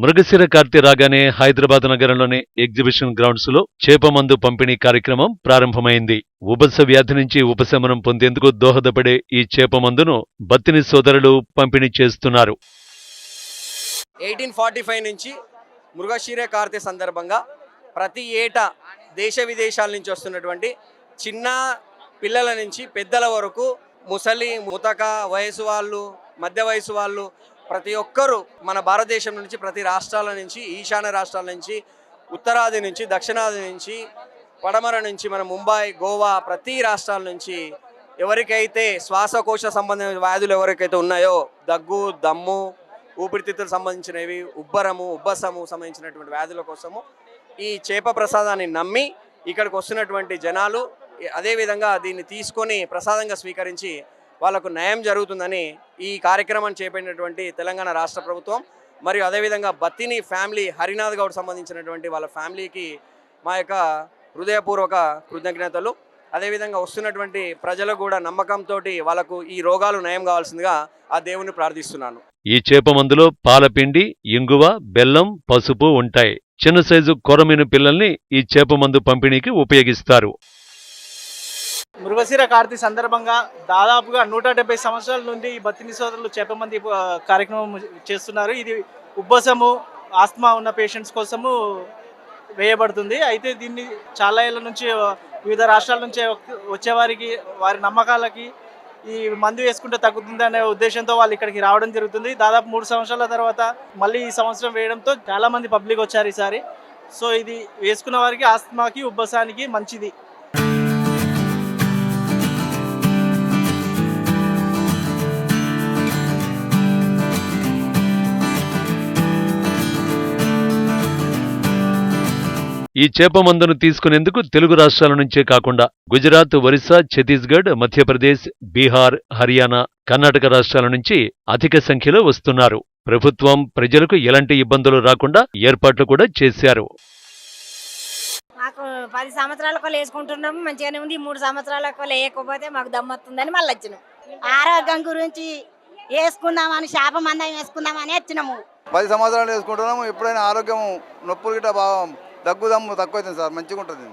మృగశిర కార్తె రాగానే హైదరాబాద్ నగరంలోని exhibition grounds లో చేపమందు పంపిణీ కార్యక్రమం ప్రారంభమైంది. ఉబస వ్యాధి నుంచి ఉపశమనం పొందేందుకు దోహదపడే ఈ చేపమందును బత్తిని సోదరులు పంపిణీ చేస్తున్నారు. 1845 నుంచి మృగశిర కార్తె సందర్భంగా ప్రతి ఏటా దేశ విదేశాల నుంచి వస్తున్నటువంటి చిన్న పిల్లల నుంచి పెద్దల వరకు ముసలి ముతక వయసు వాళ్ళు మధ్య వయసు వాళ్ళు ప్రతి ఒక్కరూ మన భారతదేశం నుంచి ప్రతి రాష్ట్రాల నుంచి ఈశాన్య రాష్ట్రాల నుంచి ఉత్తరాది నుంచి దక్షిణాది నుంచి పడమర నుంచి మన ముంబై గోవా ప్రతి రాష్ట్రాల నుంచి ఎవరికైతే శ్వాసకోశ సంబంధించిన వ్యాధులు ఎవరికైతే ఉన్నాయో దగ్గు దమ్ము ఊపిరితిత్తులకు సంబంధించినవి ఉబ్బసము సంబంధించినటువంటి వ్యాధుల కోసము ఈ చేప ప్రసాదాన్ని నమ్మి ఇక్కడికి వస్తున్నటువంటి జనాలు అదేవిధంగా దీన్ని తీసుకొని ప్రసాదంగా స్వీకరించి వాళ్ళకు న్యాయం జరుగుతుందని ఈ కార్యక్రమాన్ని చేపట్టినటువంటి తెలంగాణ రాష్ట్ర ప్రభుత్వం మరియు అదేవిధంగా బత్తిని ఫ్యామిలీ హరినాథ్ గౌడ్ సంబంధించినటువంటి వాళ్ళ ఫ్యామిలీకి మా యొక్క హృదయపూర్వక కృతజ్ఞతలు. అదేవిధంగా వస్తున్నటువంటి ప్రజలకు కూడా నమ్మకంతో వాళ్ళకు ఈ రోగాలు నయం కావాల్సిందిగా ఆ దేవుని ప్రార్థిస్తున్నాను. ఈ చేపమందులో పాలపిండి, ఇంగువ, బెల్లం, పసుపు ఉంటాయి. చిన్న సైజు కొరమీను పిల్లల్ని ఈ చేపమందు పంపిణీకి ఉపయోగిస్తారు. మృగశిర కార్తె సందర్భంగా దాదాపుగా 170 సంవత్సరాల నుండి ఈ బత్తిని సోదరులు చేపమంది కార్యక్రమం చేస్తున్నారు. ఇది ఉబ్బసము ఆస్మా ఉన్న పేషెంట్స్ కోసము వేయబడుతుంది. అయితే దీన్ని చాలా ఏళ్ళ నుంచి వివిధ రాష్ట్రాల నుంచి వచ్చేవారికి వారి నమ్మకాలకి ఈ మందు వేసుకుంటే తగ్గుతుంది అనే ఉద్దేశంతో వాళ్ళు ఇక్కడికి రావడం జరుగుతుంది. దాదాపు 3 సంవత్సరాల తర్వాత మళ్ళీ ఈ సంవత్సరం వేయడంతో చాలామంది పబ్లిక్ వచ్చారు ఈసారి. సో ఇది వేసుకున్న వారికి ఆస్మాకి ఉబ్బసానికి మంచిది. ఈ చేపమందును తీసుకునేందుకు తెలుగు రాష్ట్రాల నుంచే కాకుండా గుజరాత్, ఒరిస్సా, ఛత్తీస్గఢ్, మధ్యప్రదేశ్, బీహార్, హర్యానా, కర్ణాటక రాష్ట్రాల నుంచి అధిక సంఖ్యలో వస్తున్నారు. ప్రభుత్వం ప్రజలకు ఎలాంటి ఇబ్బందులు రాకుండా ఏర్పాట్లు కూడా చేశారు. మాకు 10 సంవత్సరాలకు వేసుకుంటున్నాము, మంచిగానే ఉంది. 3 సంవత్సరాలకు వేయకపోతే మాకు దమ్మొస్తుందని మళ్ళీ వచ్చినాం. ఆరోగ్యం గురించి వేసుకుందామని శాపమందం వేసుకుందామని వచ్చినాము. 10 సంవత్సరాలు వేసుకుంటున్నాము. ఎప్పుడైనా ఆరోగ్యం నొప్పులు గిట్ట బాగా దగ్గు దమ్ము తక్కువ అవుతుంది సార్, మంచిగా ఉంటుంది.